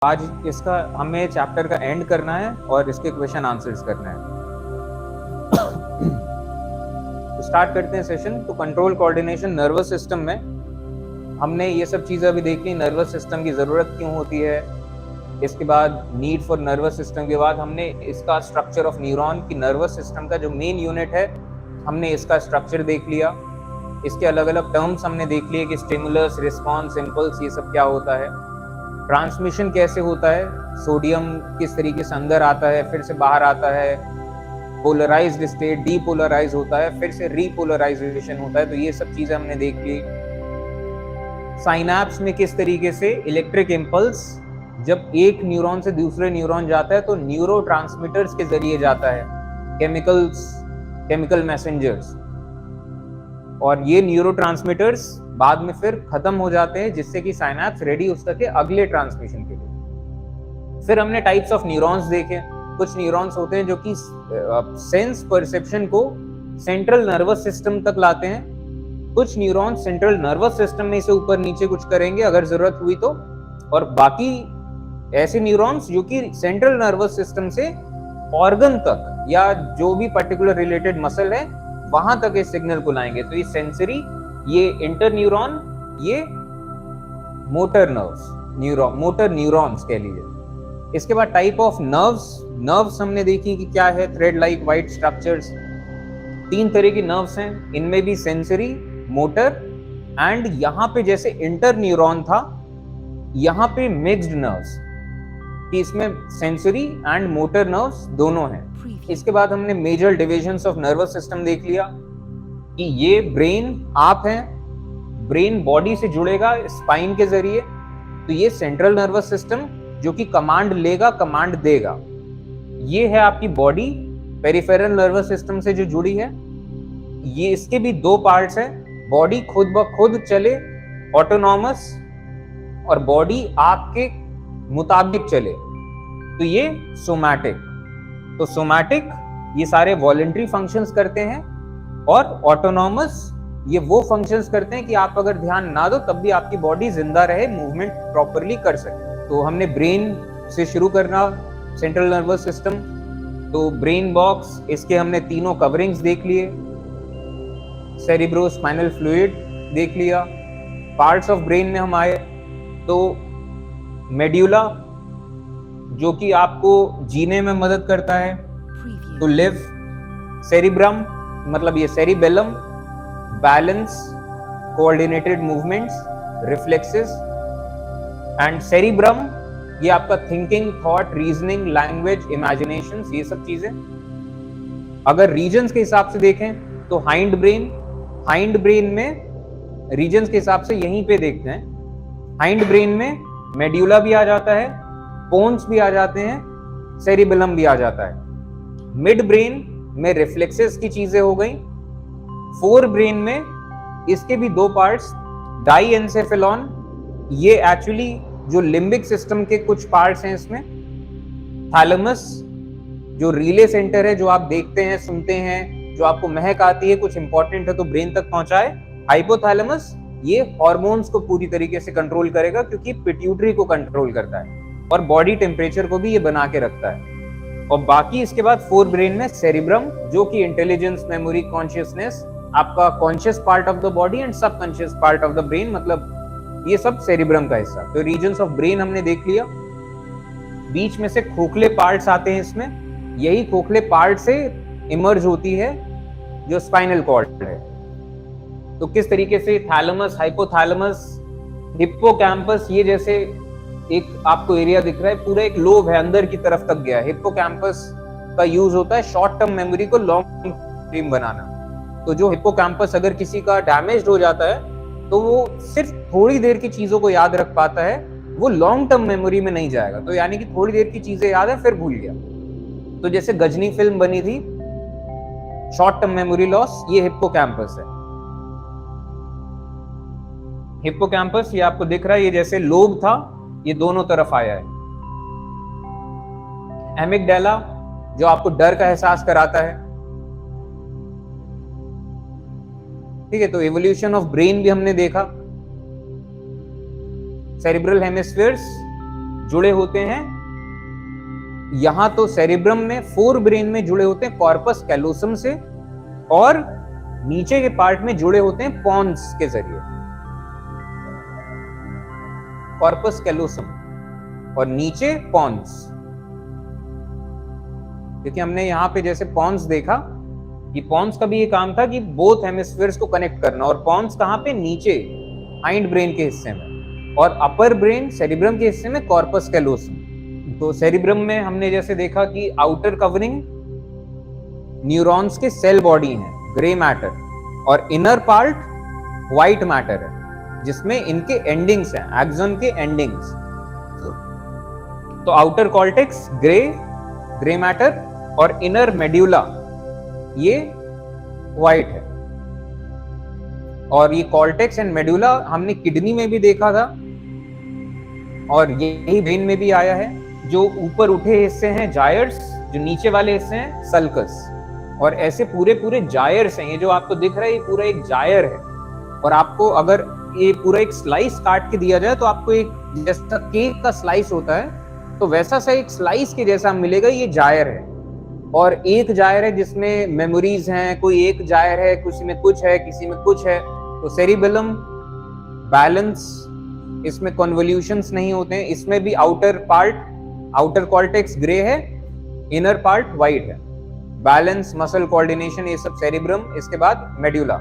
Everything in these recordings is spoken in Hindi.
आज इसका हमें चैप्टर का एंड करना है और इसके क्वेश्चन आंसर्स करना है। तो स्टार्ट करते हैं सेशन। तो कंट्रोल कोऑर्डिनेशन नर्वस सिस्टम में हमने ये सब चीजें अभी देख ली। नर्वस सिस्टम की जरूरत क्यों होती है, इसके बाद नीड फॉर नर्वस सिस्टम के बाद हमने इसका स्ट्रक्चर ऑफ न्यूरॉन की नर्वस सिस्टम का जो मेन यूनिट है हमने इसका स्ट्रक्चर देख लिया। इसके अलग अलग टर्म्स हमने देख लिए कि स्टिमुलस, रिस्पॉन्स, इम्पल्स, ये सब क्या होता है। ट्रांसमिशन कैसे होता है, सोडियम किस तरीके से अंदर आता है फिर से बाहर आता है, पोलराइज्ड स्टेट, डीपोलराइज होता है, फिर से रीपोलराइजेशन होता है। तो ये सब चीजें हमने देख ली। साइनैप्स में किस तरीके से इलेक्ट्रिक इम्पल्स जब एक न्यूरॉन से दूसरे न्यूरॉन जाता है तो न्यूरोट्रांसमीटर्स के जरिए जाता है, केमिकल मैसेंजर्स, और ये न्यूरोट्रांसमीटर्स बाद में फिर खत्म हो जाते हैं जिससे कि साइनैप्स रेडी हो सके अगले ट्रांसमिशन के लिए। फिर हमने टाइप्स ऑफ न्यूरॉन्स देखे। कुछ न्यूरॉन्स होते हैं जो कि सेंस परसेप्शन को सेंट्रल नर्वस सिस्टम तक लाते हैं। कुछ न्यूरॉन्स सेंट्रल नर्वस सिस्टम में से ऊपर नीचे कुछ करेंगे अगर जरूरत हुई तो, और बाकी ऐसे न्यूरॉन्स जो कि सेंट्रल नर्वस सिस्टम से ऑर्गन तक या जो भी पर्टिकुलर रिलेटेड मसल है वहां तक इस सिग्नल को लाएंगे। तो ये सेंसरी, ये इंटर न्यूरॉन, ये मोटर न्यूरॉन्स कह लीजिए। इसके बाद टाइप ऑफ नर्व्स हमने देखी कि क्या है। थ्रेड लाइक वाइट स्ट्रक्चर्स, 3 तरह की नर्व्स हैं, इनमें भी सेंसरी, मोटर एंड यहाँ पे जैसे इंटर न्यूरॉन था यहाँ पे मिक्स्ड नर्व्स, कि इसमें सेंसरी एंड मोटर नर्व्स दोनों हैं। इसके बाद हमने major divisions of nervous system देख लिया कि ये ब्रेन आप हैं, ब्रेन बॉडी से जुड़ेगा स्पाइन के जरिए। तो ये सेंट्रल नर्वस सिस्टम जो कि कमांड लेगा, कमांड देगा। ये है आपकी बॉडी पेरिफेरल नर्वस सिस्टम से जो जुड़ी है। ये इसके भी 2 पार्ट्स हैं, बॉडी खुद ब खुद चले ऑटोनॉमस, और बॉडी आपके मुताबिक चले तो ये सोमैटिक। तो सोमैटिक ये सारे वॉलंटरी फंक्शंस करते हैं, और ऑटोनॉमस ये वो फंक्शंस करते हैं कि आप अगर ध्यान ना दो तब भी आपकी बॉडी जिंदा रहे, मूवमेंट प्रॉपर्ली कर सके। तो हमने ब्रेन से शुरू करना, सेंट्रल नर्वस सिस्टम। तो ब्रेन बॉक्स, इसके हमने तीनों कवरिंग्स देख लिए। सेरिब्रोस्पाइनल फ्लूइड देख लिया। पार्ट्स ऑफ ब्रेन में हम आए तो मेड्यूला जो कि आपको जीने में मदद करता है, तो लिव। सेरिब्रम मतलब ये cerebellum, balance, coordinated movements, reflexes. And cerebrum ये आपका thinking, thought, reasoning, language, imagination, ये सब चीजें। अगर रीजन्स के हिसाब से देखें तो हाइंड ब्रेन में रीजन्स के हिसाब से यहीं पे देखते हैं। हाइंड ब्रेन में मेड्यूला भी आ जाता है, पोन्स भी आ जाते हैं, सेरिबेलम भी आ जाता है। मिड ब्रेन में रिफ्लेक्सेस की चीजें हो गई। फोर ब्रेन में इसके भी 2 पार्ट्स, डाईएन्सेफेलॉन, ये एक्चुअली जो लिम्बिक सिस्टम के कुछ पार्ट्स हैं इसमें। थैलेमस जो रिले सेंटर है, जो आप देखते हैं, सुनते हैं, जो आपको महक आती है, कुछ इंपॉर्टेंट है तो ब्रेन तक पहुंचाए। हाइपोथैलेमस ये हार्मोन्स को पूरी तरीके से कंट्रोल करेगा क्योंकि पिट्यूटरी को कंट्रोल करता है, और बॉडी टेम्परेचर को भी ये बना के रखता है। और बाकी इसके बाद 4 ब्रेन में सेरिब्रम जो कि इंटेलिजेंस, मेमोरी, कॉन्शियसनेस, आपका conscious part of the body and subconscious part of the brain, मतलब ये सब सेरिब्रम का हिस्सा। तो रीजन्स ऑफ ब्रेन हमने देख लिया। बीच में से खोखले पार्ट्स आते हैं इसमें, यही खोखले पार्ट से इमर्ज होती है जो स्पाइनल कॉर्ड है। तो किस तरीके से थैलेमस, हाइपोथैलेमस, हिप्पोकैम्पस, ये जैसे एक आपको एरिया दिख रहा है, पूरा एक लोब है, अंदर की तरफ तक गया है। हिप्पोकैम्पस का यूज होता है शॉर्ट टर्म मेमोरी को लॉन्ग टर्म बनाना। तो जो हिप्पोकैम्पस अगर किसी का डैमेज हो जाता है तो वो सिर्फ थोड़ी देर की चीजों को याद रख पाता है, वो लॉन्ग टर्म मेमोरी में नहीं जाएगा। तो यानी कि थोड़ी देर की चीजें याद है फिर भूल गया। तो जैसे गजनी फिल्म बनी थी, शॉर्ट टर्म मेमोरी लॉस, ये हिप्पोकैम्पस है। हिप्पोकैम्पस ये आपको दिख रहा है, ये जैसे लोब था, ये दोनों तरफ आया है। एमिगडाला जो आपको डर का एहसास कराता है। ठीक है, तो एवोल्यूशन ऑफ ब्रेन भी हमने देखा। सेरिब्रल हेमिस्फीयर्स जुड़े होते हैं, यहां तो सेरिब्रम में, फोर ब्रेन में जुड़े होते हैं कॉर्पस कैलोसम से, और नीचे के पार्ट में जुड़े होते हैं पॉन्स के जरिए, कॉर्पस कैलोसम और नीचे पॉन्स। क्योंकि हमने यहां पे जैसे पॉन्स देखा कि पॉन्स का भी ये काम था कि बोथ हेमिस्फीयर्स को कनेक्ट करना, और पॉन्स कहां पे, नीचे हाइंड ब्रेन के हिस्से में, और अपर ब्रेन सेरिब्रम के हिस्से में कॉर्पस कैलोसम। तो सेरिब्रम में हमने जैसे देखा कि आउटर कवरिंग न्यूरॉन्स के सेल बॉडी है, ग्रे मैटर, और इनर पार्ट व्हाइट मैटर है, जिसमें इनके एंडिंग्स हैं, एक्सॉन के एंडिंग्स। तो आउटर कॉर्टेक्स ग्रे मैटर, और इनर मेड्यूला ये व्हाइट है। और ये कॉर्टेक्स एंड मेड्यूला हमने किडनी में भी देखा था, और यही ब्रेन में भी आया है। जो ऊपर उठे हिस्से हैं जायर्स, जो नीचे वाले हिस्से हैं सल्कस, और ऐसे पूरे जायर्स हैं। ये जो आपको दिख रहा है, ये पूरा एक जायर है, और आपको अगर ये पूरा एक स्लाइस काट के दिया जाए तो आपको एक जैसा केक का स्लाइस होता है, तो वैसा सा एक स्लाइस के जैसा मिलेगा। ये जायर है, और एक जायर है जिसमें मेमोरीज हैं, कोई एक जायर है, किसी में कुछ है, किसी में कुछ है। तो सेरिबेलम बैलेंस, इसमें कन्वोल्यूशंस नहीं होते हैं। इसमें भी आउटर कॉर्टेक्स ग्रे है, इनर पार्ट व्हाइट है। बैलेंस, मसल कोऑर्डिनेशन, ये सब सेरिब्रम, इसके बाद मेड्यूला।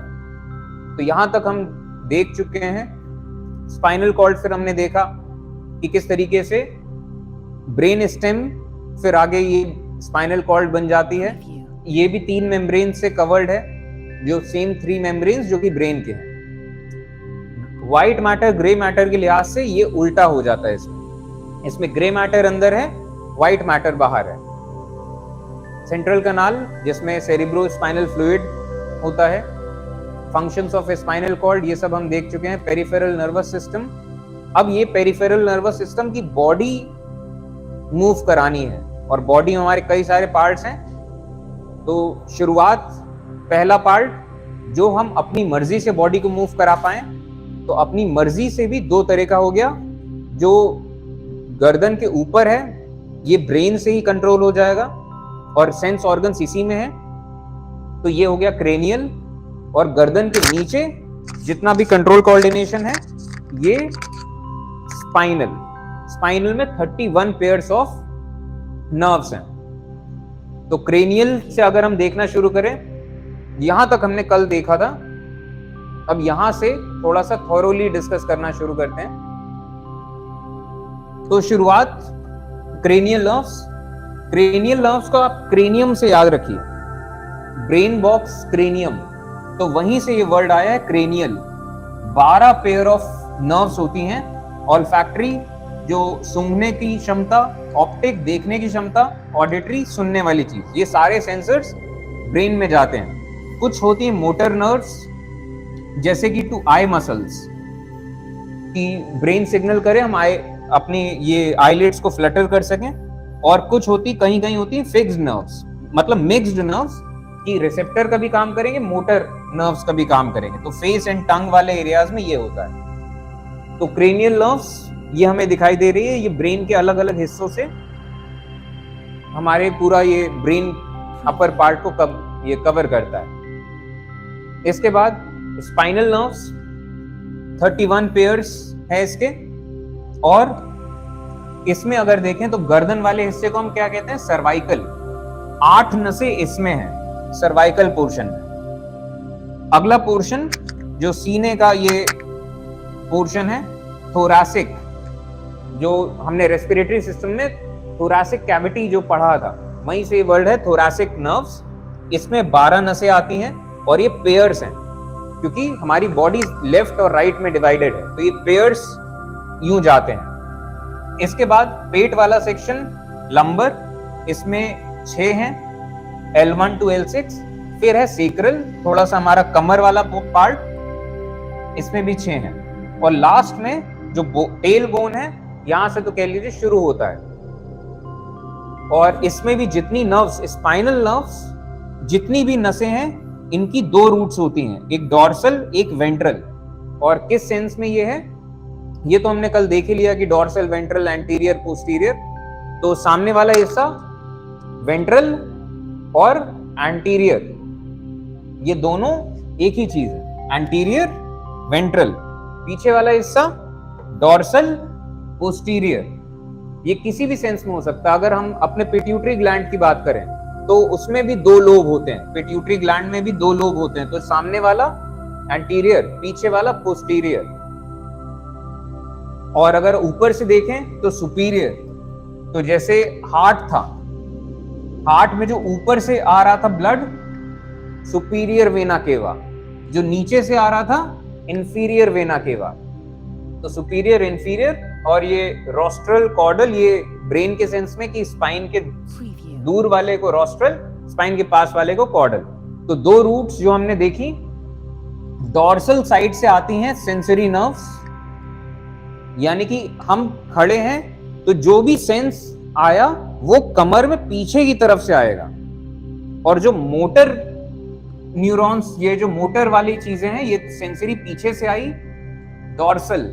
तो यहां तक हम देख चुके हैं। स्पाइनल कॉर्ड फिर हमने देखा कि किस तरीके से ब्रेन स्टेम, फिर आगे ये स्पाइनल कॉर्ड बन जाती है। ये भी 3 मेम्ब्रेन से कवर्ड है, जो सेम 3 मेम्ब्रेन जो कि ब्रेन के हैं। व्हाइट मैटर ग्रे मैटर के लिहाज से ये उल्टा हो जाता है। इसमें ग्रे मैटर अंदर है, व्हाइट मैटर बाहर है। सेंट्रल कनाल, जिसमें सेरिब्रो स्पाइनल फ्लूइड होता है। फंक्शंस ऑफ स्पाइनल कॉर्ड, ये सब हम देख चुके हैं। पेरिफेरल नर्वस सिस्टम, अब ये पेरिफेरल नर्वस सिस्टम की बॉडी मूव करानी है, और बॉडी में हमारे कई सारे पार्ट्स हैं। तो शुरुआत, पहला पार्ट, जो हम अपनी मर्जी से बॉडी को मूव करा पाए, तो अपनी मर्जी से भी 2 तरह का हो गया। जो गर्दन के ऊपर है, ये ब्रेन से ही कंट्रोल हो जाएगा, और सेंस ऑर्गन्स इसी में है, तो ये हो गया क्रेनियल। और गर्दन के नीचे जितना भी कंट्रोल कोऑर्डिनेशन है, ये स्पाइनल में 31 पेयर्स ऑफ नर्व्स हैं। तो क्रेनियल से अगर हम देखना शुरू करें, यहां तक हमने कल देखा था। अब यहां से थोड़ा सा थॉरोली डिस्कस करना शुरू करते हैं। तो शुरुआत क्रेनियल नर्व्स को आप क्रेनियम से याद रखिए, ब्रेन बॉक्स क्रेनियम, तो वहीं से ये वर्ड आया है क्रेनियल। 12 पेयर ऑफ नर्व्स होती हैं। ऑल्फैक्टरी, जो सूंघने की क्षमता, ऑप्टिक देखने की क्षमता, ऑडिटरी सुनने वाली चीज, ये सारे सेंसर्स ब्रेन में जाते हैं। कुछ होती है मोटर नर्व्स, जैसे कि टू आई मसल्स, कि ब्रेन सिग्नल करे हम अपनी ये आईलिड्स को फ्लटर कर सकें। और कुछ होती कहीं होती फिक्स्ड नर्व्स, मतलब मिक्स्ड नर्व्स, कि रिसेप्टर का भी काम करेंगे, मोटर नर्व्स का भी काम करेंगे। तो फेस एंड टंग वाले एरियाज में ये होता है। तो क्रेनियल नर्व्स ये हमें दिखाई दे रही है, ये ब्रेन के अलग अलग हिस्सों से हमारे पूरा ये ब्रेन अपर पार्ट को ये कवर करता है। इसके बाद स्पाइनल नर्व्स 31 पेयर्स है इसके, और इसमें अगर देखें तो गर्दन वाले हिस्से को हम क्या कहते हैं, सर्वाइकल। 8 नसें इसमें हैं सर्वाइकल पोर्शन में। अगला पोर्शन जो सीने का ये पोर्शन है, थोरैसिक, जो हमने रेस्पिरेटरी सिस्टम में थोरैसिक कैविटी जो पढ़ा था, वहीं से ये वर्ड है थोरैसिक नर्व्स। इसमें 12 नसें आती हैं, और ये पेयर्स हैं, क्योंकि हमारी बॉडी लेफ्ट और राइट में डिवाइडेड है, तो ये पेयर्स यूं जाते हैं। इसके बाद पेट वाला सेक्शन लंबर, इसमें 6 हैं, L1 to L6। फिर है सेक्रल, थोड़ा सा हमारा कमर वाला पार्ट, इसमें भी 6 हैं। और लास्ट में जो टेल बोन है, यहां से तो कह लीजिए शुरू होता है। और इसमें भी जितनी नर्व्स, स्पाइनल नर्व्स, जितनी भी नसें हैं, इनकी 2 रूट्स होती हैं, एक डॉर्सल, एक वेंट्रल। और किस सेंस में ये है, ये तो हमने कल देख ही लिया कि डॉर्सल, वेंट्रल, एंटीरियर, पोस्टीरियर। तो सामने वाला हिस्सा वेंट्रल और एंटीरियर, ये दोनों एक ही चीज है। एंटीरियर, वेंट्रल, पीछे वाला हिस्सा डॉर्सल, पोस्टीरियर। ये किसी भी सेंस में हो सकता है। अगर हम अपने पिट्यूटरी ग्लैंड की बात करें तो उसमें भी दो लोब होते हैं, पिट्यूटरी ग्लैंड में भी दो लोब होते हैं। तो सामने वाला एंटीरियर, पीछे वाला पोस्टीरियर। और अगर ऊपर से देखें तो सुपीरियर। तो जैसे हार्ट था, हार्ट में जो ऊपर से आ रहा था ब्लड सुपीरियर वेना केवा, जो नीचे से आ रहा था इंफीरियर वेना केवा। तो सुपीरियर, इंफीरियर। और ये रोस्ट्रल, कॉर्डल, ये ब्रेन के सेंस में कि स्पाइन के दूर वाले को रोस्ट्रल, स्पाइन के पास वाले को कॉर्डल। तो दो रूट्स जो हमने देखी, डॉर्सल साइड से आती हैं सेंसरी नर्व्स, यानी कि हम खड़े हैं तो जो भी सेंस आया वो कमर में पीछे की तरफ से आएगा। और जो मोटर न्यूरॉन्स, ये जो मोटर वाली चीजें हैं, ये सेंसरी पीछे से आई डॉर्सल।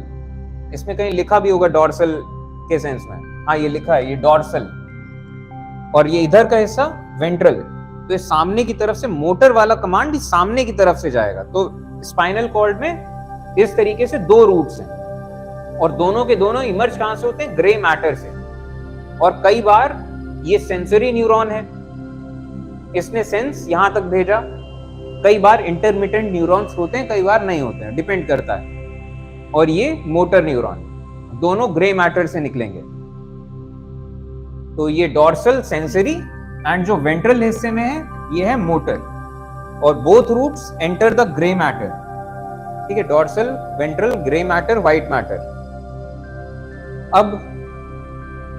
इसमें कहीं लिखा भी होगा डॉर्सल के सेंस में, हाँ ये लिखा है, ये डॉर्सल। और ये इधर का हिस्सा वेंट्रल। तो ये सामने की तरफ से मोटर वाला कमांड सामने की तरफ से जाएगा। तो स्पाइनल कॉर्ड में इस तरीके से दो रूट्स हैं और दोनों के दोनों इमर्ज कहां से होते हैं? ग्रे मैटर से। और कई बार ये सेंसरी न्यूरॉन है, इसने सेंस यहां तक भेजा। कई बार इंटरमिटेंट न्यूरॉन्स होते हैं, कई बार नहीं होते हैं, डिपेंड करता है। और ये मोटर न्यूरॉन, दोनों ग्रे मैटर से निकलेंगे। तो ये डॉर्सल सेंसरी एंड जो वेंट्रल हिस्से में है ये है मोटर। और both roots enter the grey matter. ठीक है, dorsal, ventral, grey matter, white matter. अब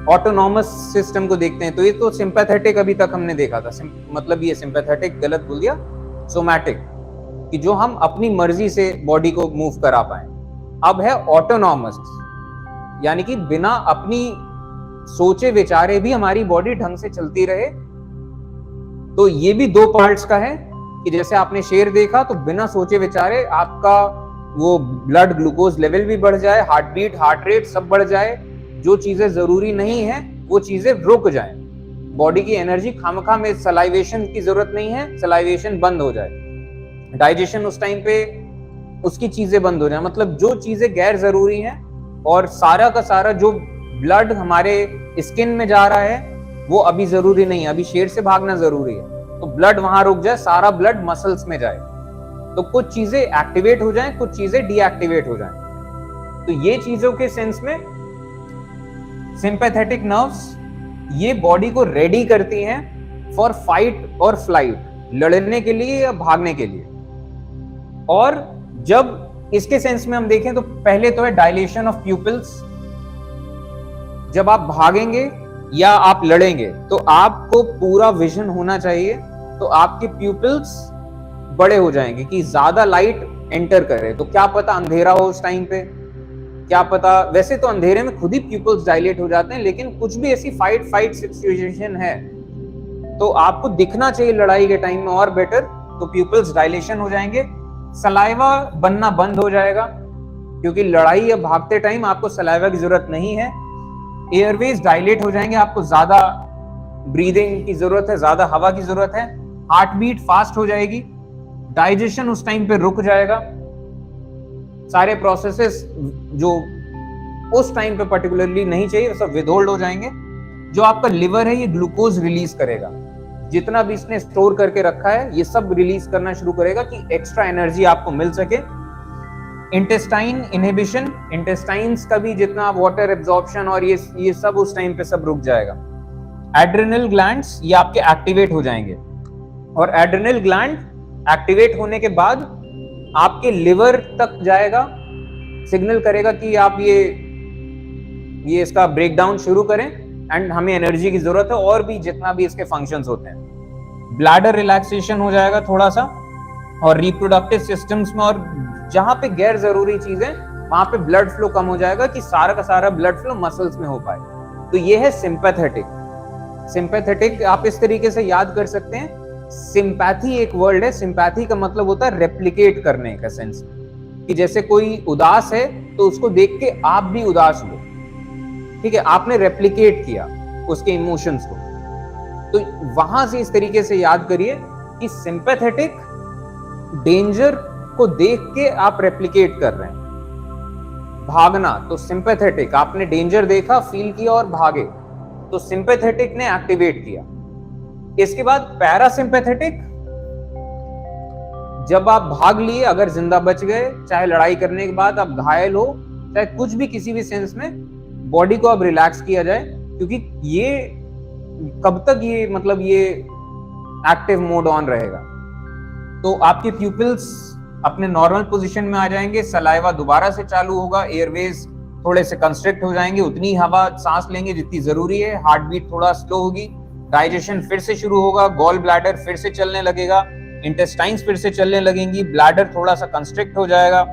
ऑटोनॉमस सिस्टम को देखते हैं। तो ये तो सिंपैथेटिक अभी तक हमने देखा था, मतलब ये सिंपैथेटिक गलत बोल दिया, सोमैटिक, कि जो हम अपनी मर्जी से बॉडी को मूव करा पाए। अब है ऑटोनॉमस, यानी कि बिना अपनी सोचे विचारे भी हमारी बॉडी ढंग से चलती रहे। तो ये भी दो पार्ट्स का है कि जैसे आपने शेर देखा तो बिना सोचे विचारे आपका वो ब्लड ग्लूकोज लेवल भी बढ़ जाए, हार्ट बीट, हार्ट रेट सब बढ़ जाए। जो चीजें जरूरी नहीं है वो चीजें रुक जाए। बॉडी की एनर्जी खामखा में, सलाइवेशन की जरूरत नहीं है, सलाइवेशन बंद हो जाए। डाइजेशन उस टाइम पे उसकी चीजें बंद हो जाए। मतलब जो चीजें गैर जरूरी हैं और सारा का सारा जो ब्लड हमारे स्किन में जा रहा है वो अभी जरूरी नहीं है। अभी शेर से भागना जरूरी है तो ब्लड वहां रुक जाए, सारा ब्लड मसल्स में जाए। तो कुछ चीजें एक्टिवेट हो जाएं, कुछ चीजें डीएक्टिवेट हो जाएं। तो ये चीजों के सेंस में सिंपैथेटिक नर्व्स ये बॉडी को रेडी करती हैं फॉर फाइट और फ्लाइट, लड़ने के लिए या भागने के लिए। और जब इसके सेंस में हम देखें तो पहले तो है डायलेशन ऑफ प्यूपिल्स। जब आप भागेंगे या आप लड़ेंगे तो आपको पूरा विजन होना चाहिए, तो आपके प्यूपिल्स बड़े हो जाएंगे कि ज्यादा लाइट एंटर करे। तो क्या पता अंधेरा हो उस टाइम पे, क्या पता, वैसे तो अंधेरे में खुद ही प्यूपिल्स डायलेट हो जाते हैं, लेकिन कुछ भी ऐसी फाइट सिचुएशन है तो आपको दिखना चाहिए लड़ाई के टाइम में और बेटर, तो प्यूपिल्स डायलेशन हो जाएंगे। सलाइवा बनना बंद हो जाएगा क्योंकि लड़ाई या भागते टाइम आपको सलाइवा की जरूरत नहीं है। एयरवेज डायलेट हो जाएंगे, आपको ज्यादा ब्रीदिंग की जरूरत है, ज्यादा हवा की जरूरत है। हार्ट बीट फास्ट हो जाएगी, डाइजेशन उस टाइम पे रुक जाएगा। सारे प्रोसेसेस जो उस टाइम पे पर्टिकुलरली नहीं चाहिए सब विदहोल्ड हो जाएंगे। जो आपका लिवर है ये ग्लूकोज रिलीज करेगा, जितना भी इसने स्टोर करके रखा है ये सब रिलीज करना शुरू करेगा कि एक्स्ट्रा एनर्जी आपको मिल सके। इंटेस्टाइन इनहिबिशन, इंटेस्टाइन्स का भी जितना वाटर एब्जॉर्प्शन और ये सब उस टाइम पे सब रुक जाएगा। एड्रेनल ग्लैंड्स ये आपके एक्टिवेट हो जाएंगे और एड्रेनल ग्लैंड एक्टिवेट होने के बाद आपके लिवर तक जाएगा, सिग्नल करेगा कि आप ये इसका ब्रेकडाउन शुरू करें एंड हमें एनर्जी की जरूरत है, और भी जितना भी इसके फंक्शंस होते हैं। ब्लैडर रिलैक्सेशन हो जाएगा थोड़ा सा, और रिप्रोडक्टिव सिस्टम्स में और जहां पे गैर जरूरी चीजें वहां पे ब्लड फ्लो कम हो जाएगा कि सारा का सारा ब्लड फ्लो मसल्स में हो पाए। तो ये है सिंपैथेटिक। सिंपैथेटिक आप इस तरीके से याद कर सकते हैं, सिंपैथी एक वर्ड है, सिंपैथी का मतलब होता है रेप्लिकेट करने का सेंस। कि जैसे कोई उदास है तो उसको देख के आप भी उदास हो, ठीक है, आपने रेप्लिकेट किया उसके इमोशंस को। तो वहां से इस तरीके से याद करिए कि सिंपैथेटिक डेंजर को देख के आप रेप्लिकेट कर रहे हैं। भागना, तो सिंपैथेटिक, आपने डेंजर देखा, फील किया और भागे, तो सिंपैथेटिक ने एक्टिवेट किया। इसके बाद पैरासिम्पैथेटिक, जब आप भाग लिए, अगर जिंदा बच गए, चाहे लड़ाई करने के बाद आप घायल हो, चाहे कुछ भी, किसी भी सेंस में बॉडी को अब रिलैक्स किया जाए, क्योंकि ये कब तक ये मतलब ये एक्टिव मोड ऑन रहेगा। तो आपके प्यूपिल्स अपने नॉर्मल पोजीशन में आ जाएंगे, सलाइवा दोबारा से चालू होगा, एयरवेज थोड़े से कंस्ट्रिक्ट हो जाएंगे, उतनी हवा सांस लेंगे जितनी जरूरी है, हार्ट बीट थोड़ा स्लो होगी, डाइजेशन फिर से शुरू होगा, गॉल ब्लैडर फिर से चलने लगेगा, इंटेस्टाइन्स फिर से चलने लगेंगी, ब्लैडर थोड़ा सा कंस्ट्रिक्ट हो जाएगा,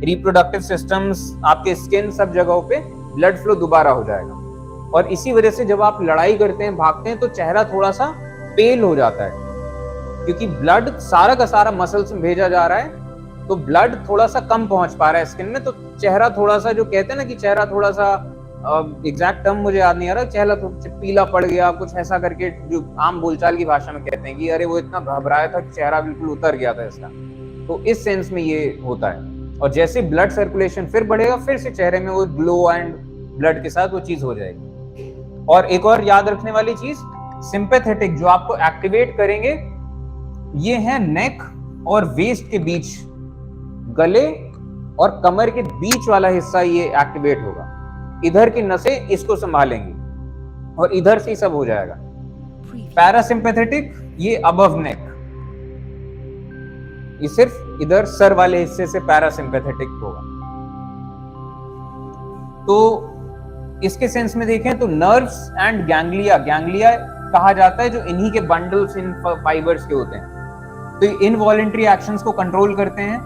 रिप्रोडक्टिव सिस्टम्स, आपके स्किन, सब जगहों पे ब्लड फ्लो दोबारा हो जाएगा। और इसी वजह से जब आप लड़ाई करते हैं, भागते हैं, तो चेहरा थोड़ा सा पेल हो जाता है, क्योंकि ब्लड सारा का सारा मसल्स में भेजा जा रहा है, तो ब्लड थोड़ा सा कम पहुंच पा रहा है स्किन में, तो चेहरा थोड़ा सा, जो कहते हैं ना कि चेहरा थोड़ा सा, एग्जैक्ट टर्म मुझे याद नहीं आ रहा, चेहरा थोड़ा पीला पड़ गया, कुछ ऐसा करके, जो आम बोलचाल की भाषा में कहते हैं कि अरे वो इतना घबराया था, चेहरा बिल्कुल उतर गया था इसका। तो इस सेंस में ये होता है। और जैसे ब्लड सर्कुलेशन फिर बढ़ेगा, फिर से चेहरे में वो ग्लो एंड ब्लड के साथ वो चीज हो जाएगी। और एक और याद रखने वाली चीज, सिंपैथेटिक जो आपको एक्टिवेट करेंगे, ये है नेक और वेस्ट के बीच, गले और कमर के बीच वाला हिस्सा, ये एक्टिवेट होगा। इधर की नसें इसको संभालेंगी और इधर से ही सब हो जाएगा। पैरासिम्पैथेटिक ये अबव नेक, ये सिर्फ इधर सर वाले हिस्से से पैरासिम्पैथेटिक होगा। तो इसके सेंस में देखें तो नर्व्स एंड गैंग्लिया, गैंग्लिया कहा जाता है जो इन्हीं के बंडल्स इन फाइबर्स के होते हैं। तो ये इनवॉलेंट्री एक्शंस को कंट्रोल करते हैं।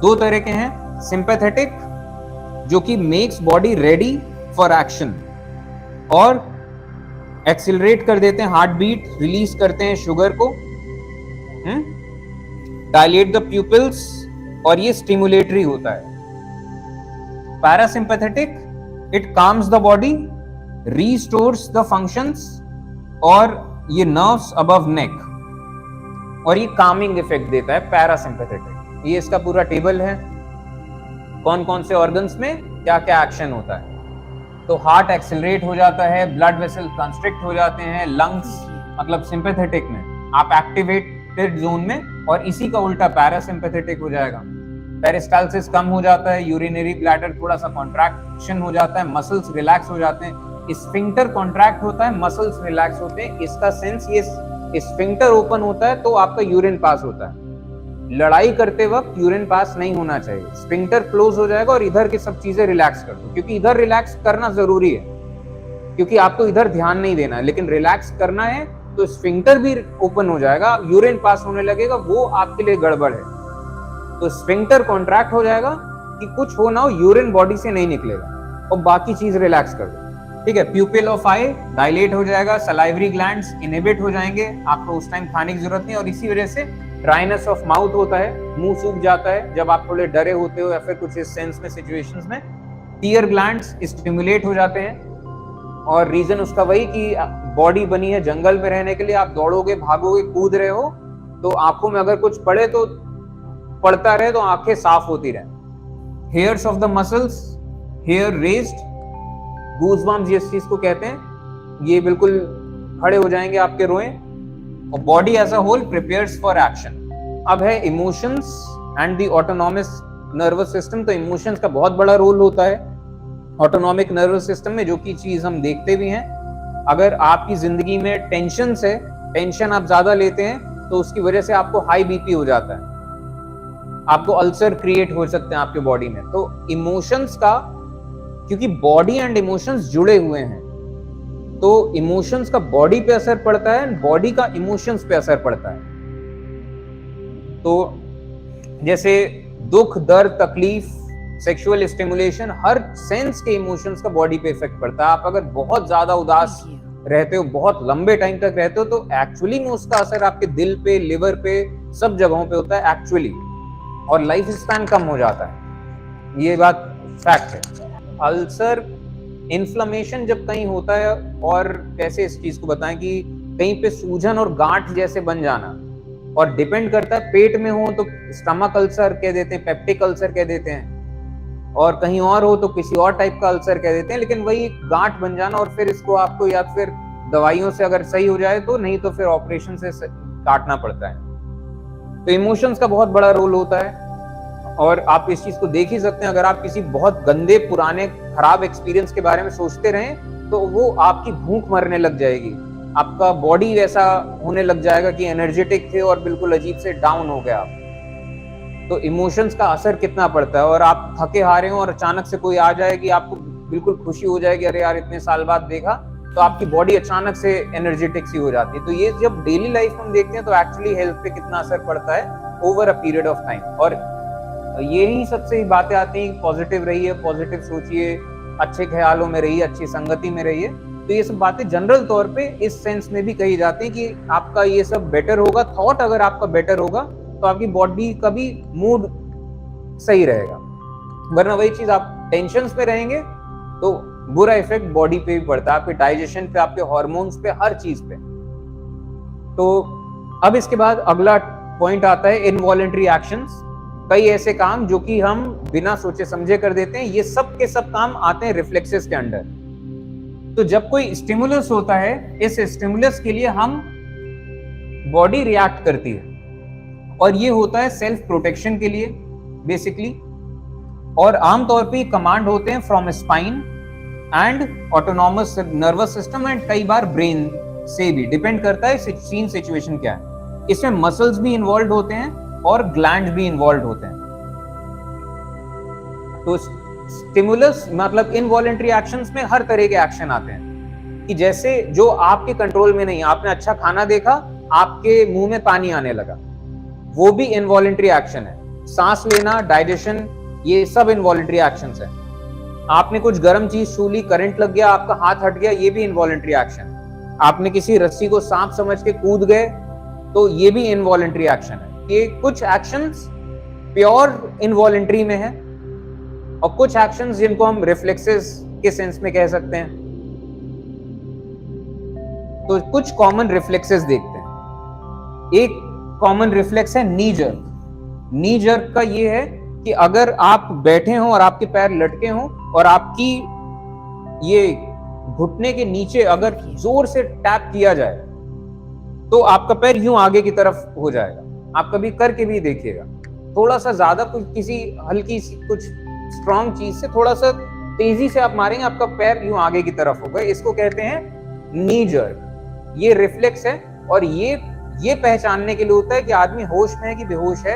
दो तरह के हैं, सिंपैथेटिक जो कि makes body ready for action और एक्सिलरेट कर देते हैं हार्ट बीट, रिलीज करते हैं शुगर को, डायलेट द प्यूपिल्स, और ये स्टिमुलेटरी होता है। Parasympathetic it calms the body, restores the functions, और ये नर्व्स अबव नेक, और ये कामिंग इफेक्ट देता है पैरासिम्पैथेटिक। ये इसका पूरा टेबल है, कौन कौन से ऑर्गन्स में क्या क्या एक्शन होता है। तो हार्ट एक्सेलरेट हो जाता है, ब्लड वेसल कंस्ट्रिक्ट हो जाते हैं, लंग्स मतलब सिंपैथेटिक में आप एक्टिवेटेड जोन में, और इसी का उल्टा पैरासिम्पैथेटिक हो जाएगा। पेरिस्टाल्सिस कम हो जाता है, यूरिनरी ब्लैडर थोड़ा सा कॉन्ट्रैक्शन हो जाता है, मसल्स रिलैक्स हो जाते हैं, स्फिंक्टर कॉन्ट्रैक्ट होता है, मसल्स रिलैक्स होते हैं। इसका सेंस, ये स्फिंक्टर ओपन होता है तो आपका यूरिन पास होता है। लड़ाई करते वक्त यूरिन पास नहीं होना चाहिए, स्फिंक्टर क्लोज हो जाएगा और इधर की सब चीजें रिलैक्स कर दो, क्योंकि इधर रिलैक्स करना जरूरी है, क्योंकि आपको इधर ध्यान नहीं देना है, लेकिन रिलैक्स करना है तो स्फिंक्टर भी ओपन हो जाएगा, यूरिन पास होने लगेगा, वो आपके लिए गड़बड़ है। तो स्फिंक्टर कॉन्ट्रैक्ट हो जाएगा कि कुछ हो ना हो, यूरिन बॉडी से नहीं निकलेगा, और बाकी चीज रिलैक्स कर दो, ठीक है। प्यूपिल ऑफ आई डायलेट हो जाएगा, सलाइवरी ग्लैंड्स इनहिबिट हो जाएंगे, आपको उस टाइम खाने की जरूरत नहीं, और इसी वजह से ड्राइनेस ऑफ माउथ होता है, मुंह सूख जाता है जब आप थोड़े डरे होते हो या फिर कुछ इस सेंस में सिचुएशंस में। टीयर ग्लैंड्स स्टिमुलेट हो जाते हैं, और रीजन उसका वही कि बॉडी बनी है जंगल में रहने के लिए, आप दौड़ोगे, भागोगे, कूद रहे हो, तो आंखों में अगर कुछ पड़े तो पड़ता रहे, तो आंखें साफ होती रहे। Hairs of the muscles, hair raised, goosebumps जिस चीज को कहते हैं, ये बिल्कुल खड़े हो जाएंगे आपके रोए, और body as a whole prepares for action. अब है emotions and the autonomous nervous system. तो इमोशंस का बहुत बड़ा रोल होता है ऑटोनॉमिक नर्वस सिस्टम में, जो की चीज हम देखते भी हैं। अगर आपकी जिंदगी में टेंशन है, टेंशन आप ज्यादा लेते हैं, तो उसकी वजह से आपको हाई बीपी हो जाता है, आपको अल्सर क्रिएट हो सकते हैं आपके बॉडी में। तो इमोशंस का, क्योंकि बॉडी एंड इमोशंस जुड़े हुए हैं, तो इमोशंस का बॉडी पे असर पड़ता है, बॉडी का इमोशंस पे असर पड़ता है। तो जैसे दुख, दर्द, तकलीफ, सेक्सुअल स्टिमुलेशन, हर सेंस के इमोशंस का बॉडी पे इफेक्ट पड़ता है। आप अगर बहुत ज्यादा उदास रहते हो, बहुत लंबे टाइम तक रहते हो, तो एक्चुअली में उसका असर आपके दिल पे, लिवर पे, सब जगहों पे होता है एक्चुअली। और लाइफ स्पैन कम हो जाता है। ये बात फैक्ट है। अल्सर इन्फ्लेमेशन जब कहीं होता है, और कैसे इस चीज को बताएं कि कहीं पे सूजन और गांठ जैसे बन जाना, और डिपेंड करता है पेट में हो तो स्टमक अल्सर कह देते हैं, पेप्टिक अल्सर कह देते हैं, और कहीं और हो तो किसी और टाइप का अल्सर कह देते हैं, लेकिन वही गांठ बन जाना, और फिर इसको आपको या फिर दवाइयों से अगर सही हो जाए तो, नहीं तो फिर ऑपरेशन से काटना पड़ता है। तो इमोशंस का बहुत बड़ा रोल होता है, और आप इस चीज को देख ही सकते हैं। अगर आप किसी बहुत गंदे पुराने खराब एक्सपीरियंस के बारे में सोचते रहें तो वो आपकी भूख मरने लग जाएगी, आपका बॉडी वैसा होने लग जाएगा कि एनर्जेटिक थे और बिल्कुल अजीब से डाउन हो गया आप। तो इमोशंस का असर कितना पड़ता है, और आप थके हारे हो और अचानक से कोई आ जाए कि आपको बिल्कुल खुशी हो जाएगी, अरे यार इतने साल बाद देखा, तो आपकी बॉडी अचानक से एनर्जेटिक सी हो जाती है। तो ये जब डेली लाइफ में देखते हैं तो एक्चुअली हेल्थ पे कितना असर पड़ता है over a period of time. और यही सबसे बातें आती हैं, पॉजिटिव रहिए, पॉजिटिव सोचिए, अच्छे ख्यालों में रहिए, अच्छी संगति में रहिए। तो ये सब बातें जनरल तौर पे इस सेंस में भी कही जाती है कि आपका ये सब बेटर होगा, थॉट अगर आपका बेटर होगा तो आपकी बॉडी का भी मूड सही रहेगा। वरना वही चीज आप टेंशन पे रहेंगे तो बुरा इफेक्ट बॉडी पे भी पड़ता है, आपके डाइजेशन पे, आपके हार्मोन्स पे, हर चीज पे। तो अब इसके बाद अगला पॉइंट आता है इनवॉलंटरी एक्शंस। कई ऐसे काम जो कि हम बिना सोचे समझे कर देते हैं, ये सब के सब काम आते हैं रिफ्लेक्सेस के अंडर। तो जब कोई स्टिमुलस होता है, इस स्टिमुलस के लिए हम बॉडी रिएक्ट करती है, और ये होता है सेल्फ प्रोटेक्शन के लिए बेसिकली। और आमतौर पे कमांड होते हैं from spine and autonomous nervous system, and कई बार ब्रेन से भी, डिपेंड करता है सीन सिचुएशन क्या है। इसमें मसल्स भी इन्वॉल्व होते हैं और ग्लैंड भी इन्वॉल्व होते हैं। तो स्टिमुलस मतलब इनवॉलंटरी एक्शंस में हर तरह के एक्शन आते हैं, कि जैसे जो आपके कंट्रोल में नहीं, आपने अच्छा खाना देखा, आपके मुंह में पानी आने लगा, वो भी इनवॉलंटरी एक्शन है। सांस लेना, डाइजेशन, ये सब इनवॉलंटरी एक्शंस है। आपने कुछ गर्म चीज छू ली, करंट लग गया, आपका हाथ हट गया, ये भी इनवॉलंटरी एक्शन। आपने किसी रस्सी को सांप समझ के कूद गए, तो ये भी इनवॉलंटरी एक्शन है। ये कुछ एक्शंस प्योर इनवॉलंटरी में है, और कुछ एक्शंस जिनको हम रिफ्लेक्सेस के सेंस में कह सकते हैं। तो कुछ कॉमन रिफ्लेक्सेस देखते हैं। एक कॉमन रिफ्लेक्स है नी जर्क। नी जर्क का ये है कि अगर आप बैठे हो और आपके पैर लटके हो, और आपकी ये घुटने के नीचे अगर जोर से टैप किया जाए तो आपका पैर यूं आगे की तरफ हो जाएगा। आप कभी करके भी देखिएगा, थोड़ा सा ज्यादा कुछ, किसी हल्की सी कुछ स्ट्रॉन्ग चीज से थोड़ा सा तेजी से आप मारेंगे, आपका पैर यूं आगे की तरफ होगा। इसको कहते हैं नी जर्क। ये रिफ्लेक्स है, और ये पहचानने के लिए होता है कि आदमी होश में है कि बेहोश है।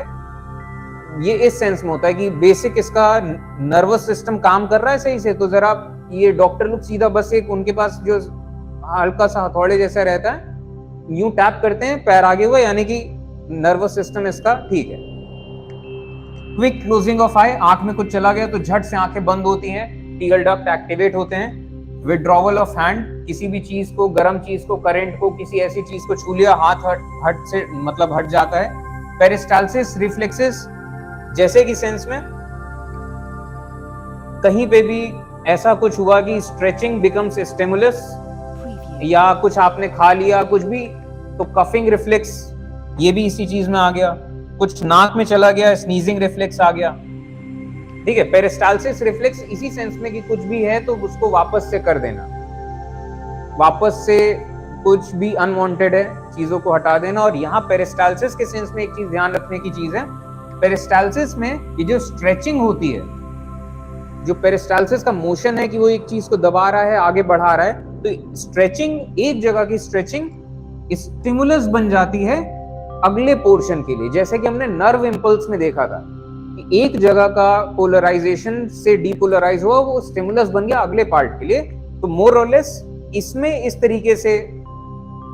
ये इस सेंस में होता है कि बेसिक इसका नर्वस सिस्टम काम कर रहा है सही से। तो जरा ये डॉक्टर लोग सीधा बस एक उनके पास जो हल्का सा हथौड़े जैसा रहता है, यूं टैप करते हैं, पैर आगे हुआ, यानी कि नर्वस सिस्टम इसका ठीक है। क्विक क्लोजिंग ऑफ आई, आंख में कुछ चला गया तो झट से आंखें बंद होती हैं, टीगल डक्ट एक्टिवेट होते हैं। विड्रॉवल ऑफ हैंड, किसी भी चीज को, गर्म चीज को, करंट को, किसी ऐसी चीज को छू लिया, हाथ हट से मतलब हट जाता है। पेरिस्टाल्सिस रिफ्लेक्सेस, जैसे कि सेंस में कहीं पे भी ऐसा कुछ हुआ कि स्ट्रेचिंग बिकम्स स्टिमुलस, या कुछ आपने खा लिया कुछ भी, तो कफिंग रिफ्लेक्स ये भी इसी चीज में आ गया। कुछ नाक में चला गया, स्नीजिंग रिफ्लेक्स आ गया। ठीक है, पेरिस्टाल्सिस रिफ्लेक्स इसी सेंस में कि कुछ भी है तो उसको वापस से कर देना, वापस से कुछ भी अनवांटेड है चीजों को हटा देना। और यहाँ पेरिस्टाल्सिस के सेंस में एक चीज ध्यान रखने की चीज है, पेरिस्टाल्सिस में ये जो स्ट्रेचिंग होती है, जो पेरिस्टाल्सिस का मोशन है कि वो एक चीज को दबा रहा है, आगे बढ़ा रहा है, तो स्ट्रेचिंग, एक जगह की स्ट्रेचिंग स्टिमुलस बन जाती है अगले पोर्शन के लिए। जैसे कि हमने नर्व इंपल्स में देखा था कि एक जगह का पोलराइजेशन से डीपोलराइज हुआ, वो स्टिमुलस बन गया अगले पार्ट के लिए। तो मोर और लेस इसमें इस तरीके से,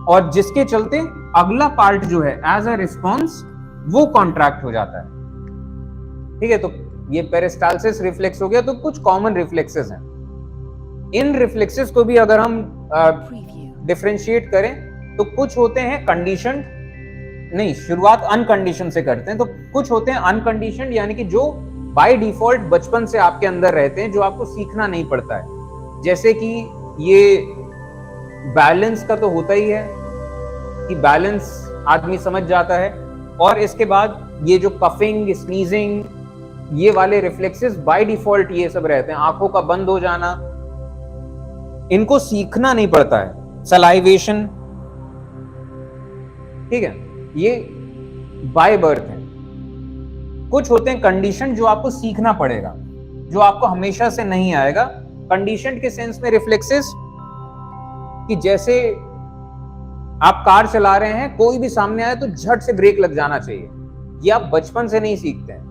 और जिसके चलते अगला पार्ट जो है एज अ रिस्पॉन्स वो कॉन्ट्रैक्ट हो जाता है। ठीक है, तो ये पेरिस्टाल्सिस रिफ्लेक्स हो गया। तो कुछ कॉमन रिफ्लेक्सेस हैं। इन रिफ्लेक्सेस को भी अगर हम डिफरेंशिएट करें तो कुछ होते हैं कंडीशनड, नहीं, शुरुआत अनकंडीशन से करते हैं। तो कुछ होते हैं अनकंडीशनड, यानी कि जो बाय डिफॉल्ट बचपन से आपके अंदर रहते हैं, जो आपको सीखना नहीं पड़ता है। जैसे कि ये बैलेंस का तो होता ही है कि बैलेंस आदमी समझ जाता है, और इसके बाद ये जो पफिंग, स्नीजिंग, ये वाले रिफ्लेक्सेस बाय डिफॉल्ट ये सब रहते हैं। आंखों का बंद हो जाना, इनको सीखना नहीं पड़ता है। सलाइवेशन, ठीक है, ये बाय बर्थ है। कुछ होते हैं कंडीशन जो आपको सीखना पड़ेगा, जो आपको हमेशा से नहीं आएगा। कंडीशन के सेंस में रिफ्लेक्सेस कि जैसे आप कार चला रहे हैं, कोई भी सामने आए तो झट से ब्रेक लग जाना चाहिए। ये आप बचपन से नहीं सीखते हैं।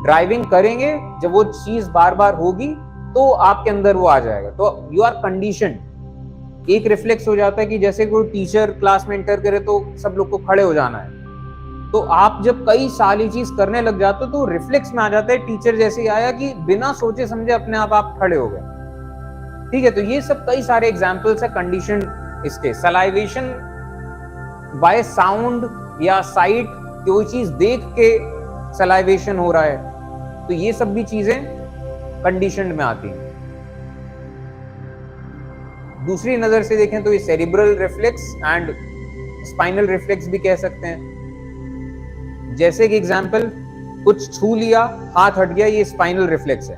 ड्राइविंग करेंगे, जब वो चीज बार बार होगी तो आपके अंदर वो आ जाएगा। तो यू आर कंडीशनड। एक रिफ्लेक्स हो जाता है कि जैसे कोई टीचर क्लास में एंटर करे तो सब लोग को खड़े हो जाना है। तो आप जब कई साल ये चीज करने लग जाते हो तो रिफ्लेक्स में आ जाता है, टीचर जैसे ही आया कि बिना सोचे समझे अपने आप खड़े हो गए। ठीक है, तो ये सब कई सारे एग्जांपल्स है कंडीशन इसके। सलाइवेशन बाय साउंड या साइट, कोई चीज देख के सलाइवेशन हो रहा है, तो ये सब भी चीजें कंडीशन में आती हैं। दूसरी नजर से देखें तो ये cerebral reflex and spinal reflex भी कह सकते हैं। जैसे कि एग्जांपल, कुछ छू लिया, हाथ हट गया, ये स्पाइनल रिफ्लेक्स है।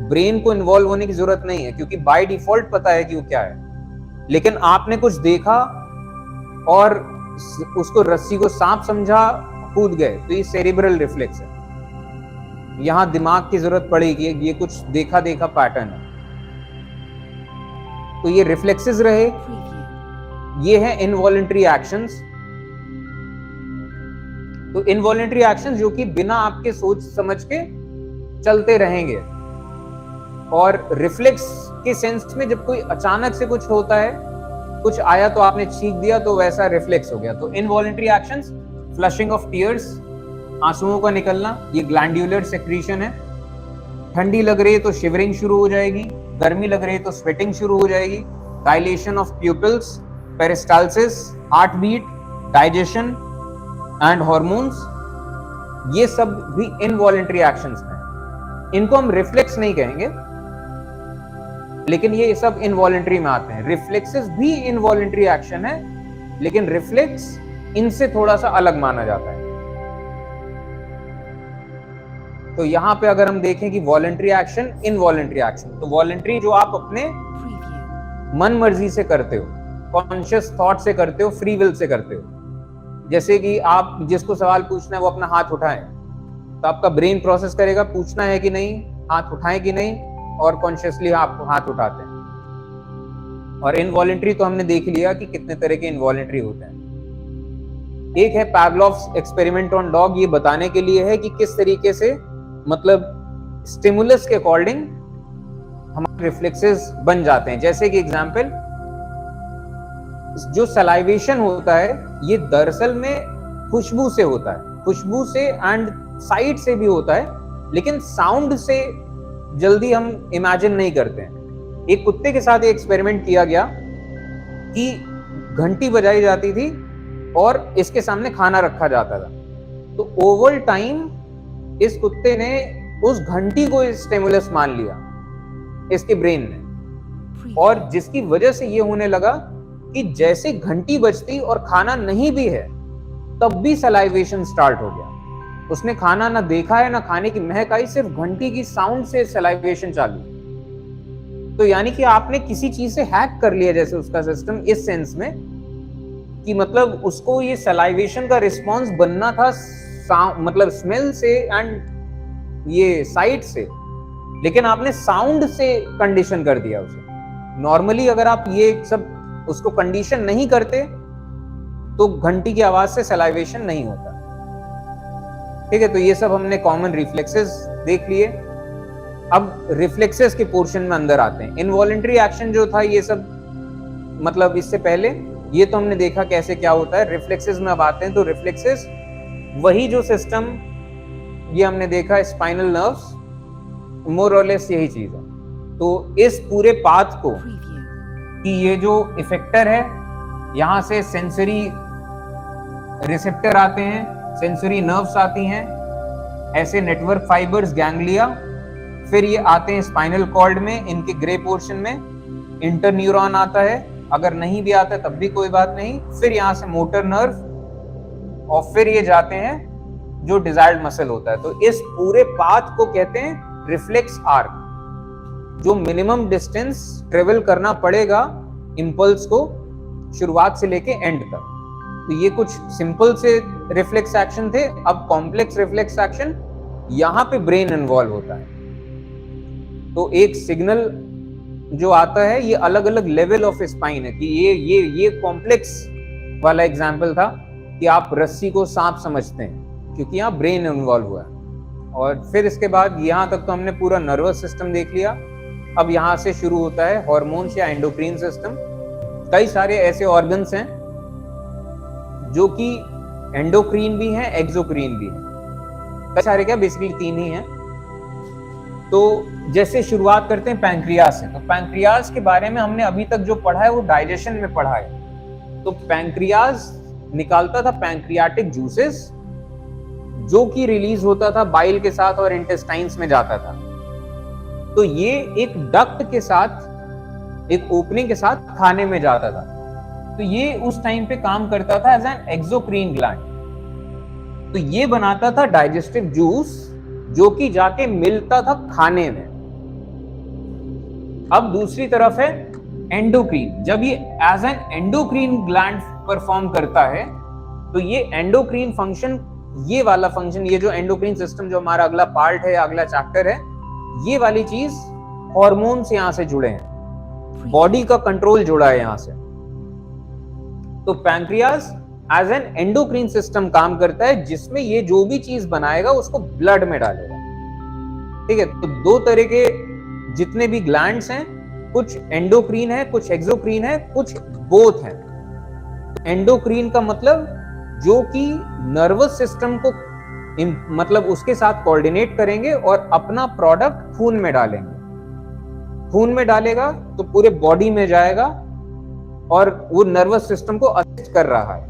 ब्रेन को इन्वॉल्व होने की जरूरत नहीं है, क्योंकि बाय डिफॉल्ट पता है कि वो क्या है। लेकिन आपने कुछ देखा और उसको रस्सी को सांप समझा, कूद गए, तो ये सेरिब्रल रिफ्लेक्स है। यहां दिमाग की जरूरत पड़ेगी, ये कुछ देखा देखा पैटर्न है। तो ये रिफ्लेक्सेस रहे। ये है इनवॉलंटरी एक्शंस। तो इनवॉलंटरी एक्शंस जो कि बिना आपके सोच समझ के चलते रहेंगे। और रिफ्लेक्स के सेंस में जब कोई अचानक से कुछ होता है, कुछ आया तो आपने छींक दिया, तो वैसा रिफ्लेक्स हो गया। तो involuntary actions, flushing of tears, आंसुओं का निकलना, ये ग्लैंड्यूलर सेक्रीशन है। ठंडी लग रही है तो शिवरिंग शुरू हो जाएगी, गर्मी लग रही है तो स्वेटिंग शुरू हो जाएगी। Dilation of pupils, peristalsis, heart beat, digestion and hormones, ये सब भी इनवॉलंटरी एक्शंस हैं। इनको हम रिफ्लेक्स नहीं कहेंगे, लेकिन ये सब इनवॉलंटरी में आते हैं। रिफ्लेक्सेस भी इनवॉलंटरी एक्शन है, लेकिन रिफ्लेक्स इनसे थोड़ा सा अलग माना जाता है। तो यहां पे अगर हम देखें कि वॉलंटरी एक्शन, इनवॉलंटरी एक्शन, तो वॉलंटरी जो आप अपने मन मर्जी से करते हो, कॉन्शियस थॉट से करते हो, फ्री विल से करते हो। जैसे कि आप जिसको सवाल पूछना है वो अपना हाथ उठाए, तो आपका ब्रेन प्रोसेस करेगा पूछना है कि नहीं, हाथ उठाएं कि नहीं, और कॉन्शियसली आप हाथ उठाते हैं। और इनवॉलंटरी तो हमने देख लिया कि कितने तरह के इनवॉलंटरी होते हैं। एक है पावलोव्स एक्सपेरिमेंट ऑन डॉग, ये बताने के लिए है कि किस तरीके से मतलब स्टिमुलस के अकॉर्डिंग हमारे रिफ्लेक्सेस बन जाते हैं। जैसे कि एग्जांपल, जो सलाइवेशन होता है ये दरअसल में खुशबू से होता है, खुशबू से एंड साइट से भी होता है, लेकिन साउंड से जल्दी हम इमेजिन नहीं करते हैं। एक कुत्ते के साथ एक एक्सपेरिमेंट किया गया कि घंटी बजाई जाती थी और इसके सामने खाना रखा जाता था। तो ओवर टाइम इस कुत्ते ने उस घंटी को स्टिमुलस मान लिया इसके ब्रेन ने, और जिसकी वजह से ये होने लगा कि जैसे घंटी बजती और खाना नहीं भी है तब भी सलाइवेशन स्टार्ट हो गया। उसने खाना ना देखा है ना खाने की महक आई, सिर्फ घंटी की साउंड से सलाइवेशन चालू। तो यानी कि आपने किसी चीज से हैक कर लिया जैसे उसका सिस्टम, इस सेंस में कि मतलब उसको ये सलाइवेशन का रिस्पॉन्स बनना था मतलब स्मेल से एंड ये साइट से, लेकिन आपने साउंड से कंडीशन कर दिया उसे। नॉर्मली अगर आप ये सब उसको कंडीशन नहीं करते तो घंटी की आवाज से सलाइवेशन नहीं होता। ठीक है, तो ये सब हमने कॉमन रिफ्लेक्सेस देख लिए। अब रिफ्लेक्सेस के पोर्शन में अंदर आते हैं। इनवॉलंटरी एक्शन जो था ये सब मतलब इससे पहले ये तो हमने देखा कैसे क्या होता है। रिफ्लेक्सेस में अब आते हैं। तो रिफ्लेक्सेस वही जो सिस्टम ये हमने देखा, स्पाइनल नर्व्स, मोर और लेस यही चीज है। तो इस पूरे पाथ को कि ये जो इफेक्टर है, यहां से सेंसरी रिसेप्टर आते हैं, सेंसरी नर्व्स आती हैं, ऐसे नेटवर्क फाइबर्स, गैंग्लिया, फिर ये आते हैं स्पाइनल कॉर्ड में, इनके ग्रे पोर्शन में इंटरन्यूरॉन आता है, अगर नहीं भी आता है तब भी कोई बात नहीं, फिर यहाँ से मोटर नर्व और फिर ये जाते हैं जो डिजायर्ड मसल होता है। तो इस पूरे पाथ को कहते हैं रिफ्लेक्स आर्क, जो मिनिमम डिस्टेंस ट्रेवल करना पड़ेगा इंपल्स को शुरुआत से लेके एंड तक। तो ये कुछ सिंपल से रिफ्लेक्स एक्शन थे। अब कॉम्प्लेक्स रिफ्लेक्स एक्शन, यहां पे ब्रेन इन्वॉल्व होता है। तो एक सिग्नल जो आता है, ये अलग अलग लेवल ऑफ स्पाइन है कि ये कॉम्प्लेक्स वाला एग्जांपल था कि आप रस्सी को सांप समझते हैं क्योंकि यहाँ ब्रेन इन्वॉल्व हुआ है। और फिर इसके बाद यहाँ तक तो हमने पूरा नर्वस सिस्टम देख लिया। अब यहाँ से शुरू होता है हार्मोन्स या एंडोक्राइन सिस्टम। कई सारे ऐसे ऑर्गन्स हैं जो कि एंडोक्रीन भी हैं, एक्सोक्रीन भी हैं। कई सारे क्या, बेसिकली 3 ही हैं। तो जैसे शुरुआत करते हैं पैंक्रियास से। तो पैंक्रियास के बारे में हमने अभी तक जो पढ़ा है वो डाइजेशन में पढ़ा है। तो पैंक्रियास निकालता था पैंक्रियाटिक जूसेस, जो कि रिलीज होता था बाइल के साथ और इंटेस्टाइन्स में जाता था। तो ये एक डक्ट के साथ, एक ओपनिंग के साथ खाने में जाता था। तो ये उस टाइम पे काम करता था एज एन एक्सोक्रीन ग्लैंड। तो ये बनाता था डाइजेस्टिव जूस, जो कि जाके मिलता था खाने में। अब दूसरी तरफ है एंडोक्रीन। जब ये as an endocrine gland perform करता है, तो ये एंडोक्रीन फंक्शन, ये वाला फंक्शन, ये जो एंडोक्रीन सिस्टम जो हमारा अगला पार्ट है, अगला चैप्टर है, ये वाली चीज हार्मोन से यहां से जुड़े हैं, बॉडी का कंट्रोल जुड़ा है यहां से। तो pancreas as an endocrine system काम करता है, जिसमें ये जो भी चीज बनाएगा उसको ब्लड में डालेगा। ठीक है। तो 2 तरह के जितने भी ग्लैंड्स हैं, कुछ एंडोक्रीन है, कुछ एक्सोक्रीन है, कुछ बोथ है। एंडोक्रीन का मतलब जो कि नर्वस सिस्टम को मतलब उसके साथ कोऑर्डिनेट करेंगे और अपना प्रोडक्ट खून में डालेंगे। खून में डालेगा तो पूरे बॉडी में जाएगा और वो नर्वस सिस्टम को असिस्ट कर रहा है।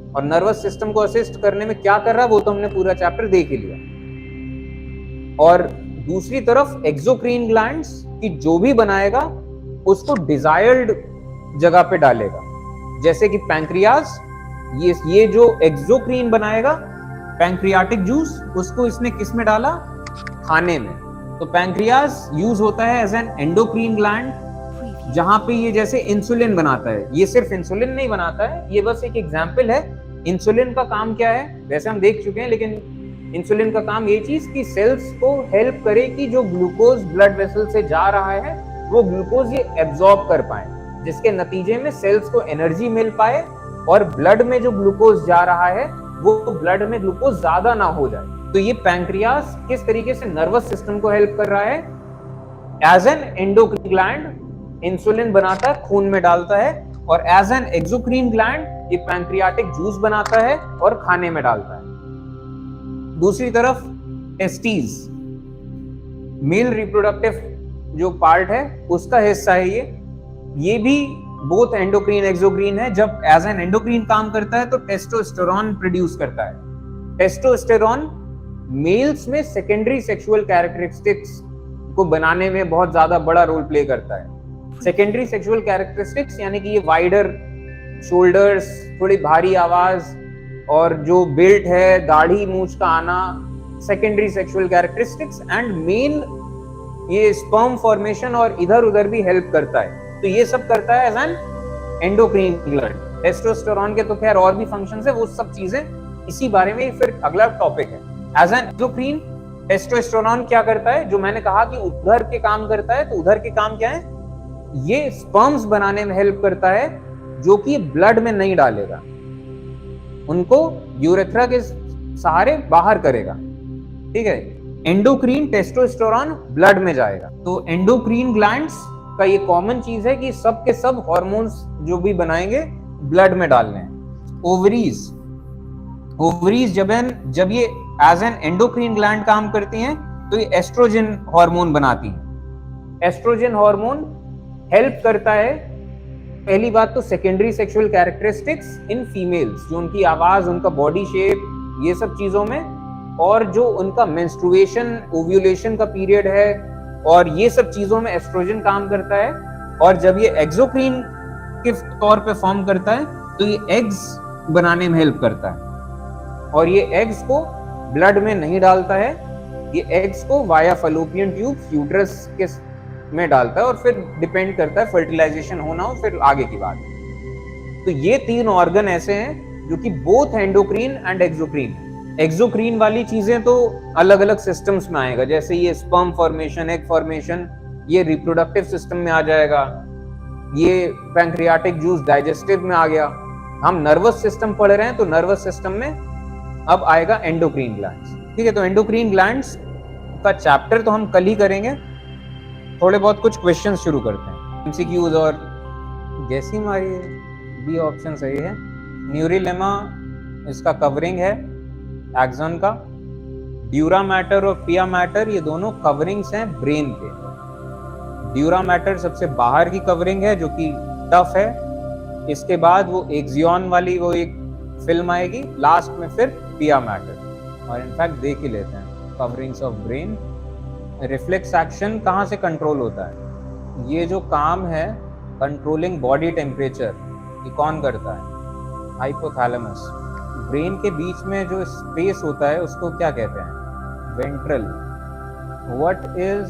और नर्वस सिस्टम को असिस्ट करने में क्या कर रहा है वो तो हमने पूरा चैप्टर देख ही लिया। और दूसरी तरफ एक्सोक्रीन ग्लैंड्स की जो भी बनाएगा उसको डिजायर्ड जगह पे डालेगा। जैसे कि पैंक्रियास, ये जो एक्सोक्रीन बनाएगा पैंक्रियाटिक जूस, उसको इसने किस में डाला, खाने में। तो पैंक्रियास यूज होता है एज एन एंडोक्रीन ग्लैंड, जहां पे ये जैसे इंसुलिन बनाता है। ये सिर्फ इंसुलिन नहीं बनाता है, ये बस एक एग्जांपल है। इंसुलिन का काम क्या है वैसे हम देख चुके हैं, लेकिन इंसुलिन का काम ये चीज कि सेल्स को हेल्प करे कि जो ग्लूकोज ब्लड वेसल से जा रहा है वो ग्लूकोज ये एब्जॉर्ब कर पाए, जिसके नतीजे में सेल्स को एनर्जी मिल पाए और ब्लड में जो ग्लूकोज जा रहा है वो ब्लड में ग्लूकोज ज्यादा ना हो जाए। तो ये पैंक्रियास किस तरीके से नर्वस सिस्टम को हेल्प कर रहा है, as an endocrine gland insulin बनाता है, खून में डालता है, और एज एन एक्सोक्रीन ग्लैंड ये पैंक्रियाटिक जूस बनाता है और खाने में डालता है। दूसरी तरफ टेस्टीज, मेल रिप्रोडक्टिव जो पार्ट है उसका हिस्सा है ये भी बोथ एंडोक्रीन एक्सोक्रीन है। जब एज एन एंडोक्रीन काम करता है तो टेस्टोस्टेरोन प्रोड्यूस करता है। टेस्टोस्टेरोन मेल्स में सेकेंडरी सेक्सुअल कैरेक्टरिस्टिक्स को बनाने में बहुत ज्यादा बड़ा रोल प्ले करता है। सेकेंडरी सेक्सुअल कैरेक्टरिस्टिक्स यानी कि ये वाइडर शोल्डर्स, थोड़ी भारी आवाज और जो बिल्ट है, दाढ़ी मूंछ का आना, secondary sexual characteristics. And male ये स्पर्म फॉर्मेशन और इधर उधर भी हेल्प करता है। तो ये सब करता है as an endocrine gland. Testosterone के तो खैर और भी फंक्शंस है, वो सब चीजें इसी बारे में फिर अगला टॉपिक है। एज एन एक्सोक्रीन टेस्टोस्टेरोन क्या करता है, जो मैंने कहा कि उधर के काम करता है, तो उधर के काम क्या है, ये स्पर्म्स बनाने में हेल्प करता है, जो कि ब्लड में नहीं डालेगा, उनको यूरेथ्रा के सहारे बाहर करेगा। ठीक है। एंडोक्रीन टेस्टोस्टेरोन ब्लड में जाएगा। तो एंडोक्रीन ग्लैंड्स का ये कॉमन चीज है कि सब के सब हार्मोन्स जो भी बनाएंगे ब्लड में डालने हैं। ओवरीज जब ये एज एन एंडोक्रीन ग्लैंड काम करती हैं तो ये एस्ट्रोजन हार्मोन बनाती हैं। एस्ट्रोजन हार्मोन हेल्प करता है पहली बात तो secondary sexual characteristics in females, जो उनकी आवाज, उनका बॉडी शेप, ये सब चीजों में, और जो उनका मेंस्ट्रुएशन, ओव्यूलेशन का पीरियड है, और ये सब चीजों में एस्ट्रोजन काम करता है। और जब ये एक्सोक्रीन के तौर पे फॉर्म करता है तो ये एग्स बनाने में हेल्प करता है, और ये एग्स को ब्लड में नहीं डालता है, ये एग्स को वाया फैलोपियन ट्यूब यूट्रस के में डालता है, और फिर डिपेंड करता है फर्टिलाइजेशन होना हो, फिर आगे की बात। तो ये 3 ऑर्गन ऐसे हैं जो कि बोथ एंडोक्रीन एंड एक्सोक्रीन। एक्सोक्रीन वाली चीजें तो अलग अलग सिस्टम्स में आएगा, जैसे ये स्पर्म फॉर्मेशन, एग फॉर्मेशन, ये रिप्रोडक्टिव सिस्टम में आ जाएगा, ये पैंक्रियाटिक जूस डाइजेस्टिव में आ गया। हम नर्वस सिस्टम पढ़ रहे हैं तो नर्वस सिस्टम में अब आएगा एंडोक्रीन ग्लैंड्स। ठीक है, तो एंडोक्रीन ग्लैंड्स का चैप्टर तो हम कल ही करेंगे। थोड़े बहुत कुछ क्वेश्चंस शुरू करते हैं, एमसीक्यूज, और जैसी हमारी बी ऑप्शन सही है। न्यूरिलेमा इसका कवरिंग है एक्सन का। ड्यूरा मैटर और पिया मैटर ये दोनों कवरिंग्स हैं ब्रेन के। ड्यूरा मैटर सबसे बाहर की कवरिंग है जो कि टफ है, इसके बाद वो एक्सियन वाली वो एक फिल्म आएगी, लास्ट में फिर पिया मैटर। और इनफैक्ट देख ही लेते हैं coverings of brain. Reflex action कहाँ से कंट्रोल होता है? ये जो काम है कंट्रोलिंग बॉडी टेम्परेचर, ये कौन करता है? हाइपोथैलेमस। ब्रेन के बीच में जो स्पेस होता है उसको क्या कहते हैं? Ventral. What is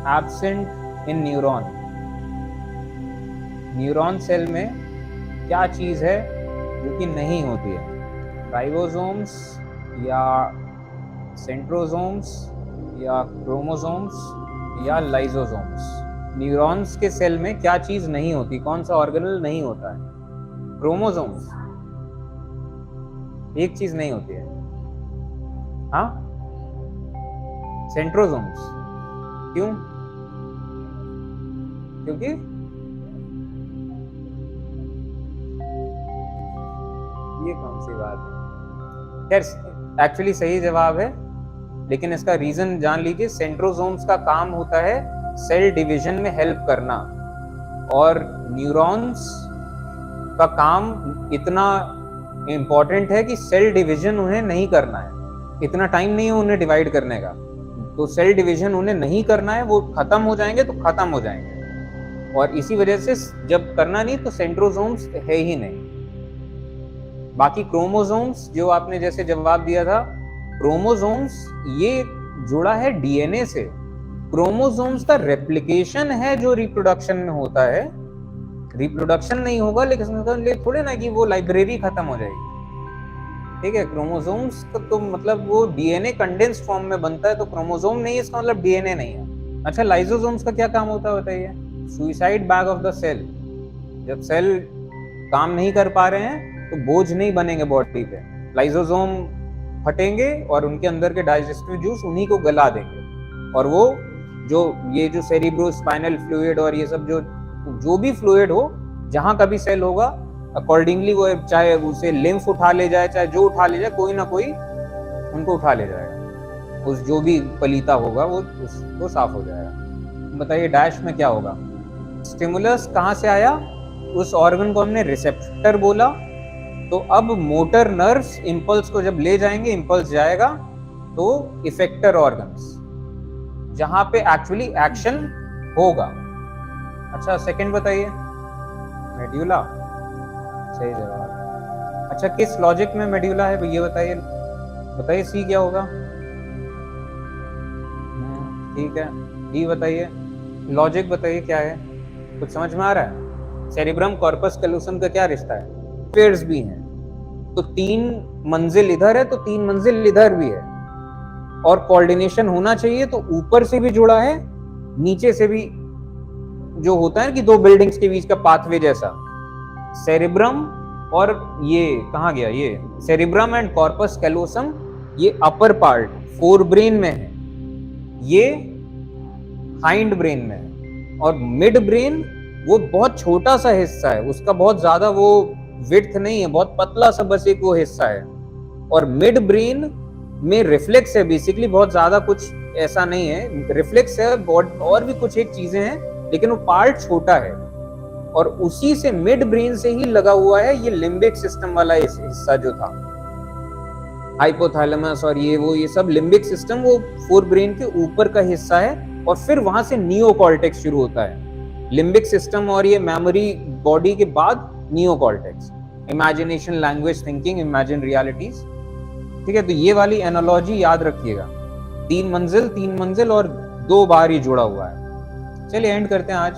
absent in neuron? Neuron cell में क्या चीज है जो कि नहीं होती है? राइबोसोम्स या सेंट्रोसोम्स या क्रोमोसोम्स या लाइसोसोम्स? न्यूरॉन्स के सेल में क्या चीज नहीं होती, कौन सा ऑर्गेनल नहीं होता है? क्रोमोसोम्स। एक चीज नहीं होती है, हाँ, सेंट्रोसोम्स। क्यों? क्योंकि ये कौन सी बात है? खैर एक्चुअली सही जवाब है, लेकिन इसका रीजन जान लीजिए। सेंट्रोसोम्स का काम होता है सेल डिवीजन में हेल्प करना, और न्यूरॉन्स का काम इतना इंपॉर्टेंट है कि सेल डिवीजन उन्हें नहीं करना है, इतना टाइम नहीं है उन्हें डिवाइड करने का। तो सेल डिवीजन उन्हें नहीं करना है, वो खत्म हो जाएंगे तो खत्म हो जाएंगे, और इसी वजह से जब करना नहीं तो सेंट्रोसोम्स है ही नहीं। बाकी क्रोमोसोम्स जो आपने जैसे जवाब दिया था, क्रोमोसोम्स ये जुड़ा है डीएनए से। क्रोमोसोम्स का रेप्लिकेशन है जो रिप्रोडक्शन में होता है। रिप्रोडक्शन नहीं होगा, लेकिन थोड़े ना कि वो लाइब्रेरी खत्म हो जाएगी। ठीक है, क्रोमोसोम्स का तो मतलब वो डीएनए कंडेंस्ड फॉर्म में बनता है, तो क्रोमोसोम नहीं है इसका मतलब डीएनए नहीं है। अच्छा, लाइसोसोम्स का क्या काम होता है बताइए? Suicide bag of the cell. जब सेल काम नहीं कर पा रहे हैं तो बोझ नहीं बनेंगे बॉडी पे, लाइसोसोम फटेंगे और उनके अंदर के डाइजेस्टिव जूस उन्हीं को गला देंगे, और वो जो सेरिब्रोस्पाइनल फ्लूइड और ये सब जो भी फ्लूइड हो, जहां कभी सेल होगा अकॉर्डिंगली वो चाहे उसे लिम्फ उठा ले जाए, चाहे जो उठा ले जाए, कोई ना कोई उनको उठा ले जाएगा। उस जो भी पलीता होगा वो साफ हो जाएगा। बताइए डैश में क्या होगा? स्टिमुलस कहाँ से आया? उस ऑर्गन को हमने रिसेप्टर बोला, तो अब मोटर नर्व्स इंपल्स को जब ले जाएंगे, इंपल्स जाएगा तो इफेक्टर ऑर्गन्स, जहां पे एक्चुअली एक्शन होगा। अच्छा, सेकंड बताइए। मेड्यूला, सही जवाब। अच्छा, किस लॉजिक में मेड्यूला है ये बताइए। सी क्या होगा? ठीक है, डी बताइए। लॉजिक बताइए क्या है, कुछ समझ में आ रहा है? सेरिब्रम कॉर्पस कैलोसम का क्या रिश्ता है? पेयर्स भी हैं, तो 3 मंजिल इधर है तो 3 मंजिल इधर भी है, और कोऑर्डिनेशन होना चाहिए। तो ऊपर से भी जुड़ा है, नीचे से भी, जो होता है कि 2 बिल्डिंग्स के बीच का पाथवे जैसा। सेरिब्रम और ये कहाँ गया? ये सेरिब्रम एंड कॉर्पस कैलोसम, ये अपर पार्ट फोर ब्रेन में है, ये हाइंड ब्रेन में है, और मिड ब्रेन वो बहुत छोटा सा हिस्सा है, उसका बहुत ज्यादा वो विड्थ नहीं है, बहुत पतला सा बस एक वो हिस्सा है। और मिड ब्रेन में रिफ्लेक्स है, बेसिकली बहुत ज्यादा कुछ ऐसा नहीं है, रिफ्लेक्स है, और भी कुछ एक चीजें हैं, लेकिन वो पार्ट छोटा है। और उसी से मिड ब्रेन से ही लगा हुआ है ये लिम्बिक सिस्टम वाला हिस्सा जो था, हाइपोथैलेमस और ये सब लिम्बिक सिस्टम वो फोर ब्रेन के ऊपर का हिस्सा है, और फिर वहां से नियोकॉर्टेक्स शुरू होता है। लिम्बिक सिस्टम और ये मेमोरी बॉडी के बाद neocortex, imagination, language, thinking, imagine realities. ठीक है, तो ये वाली एनालॉजी याद रखिएगा, 3 मंजिल और 2 बार ही जुड़ा हुआ है। चलिए एंड करते हैं आज।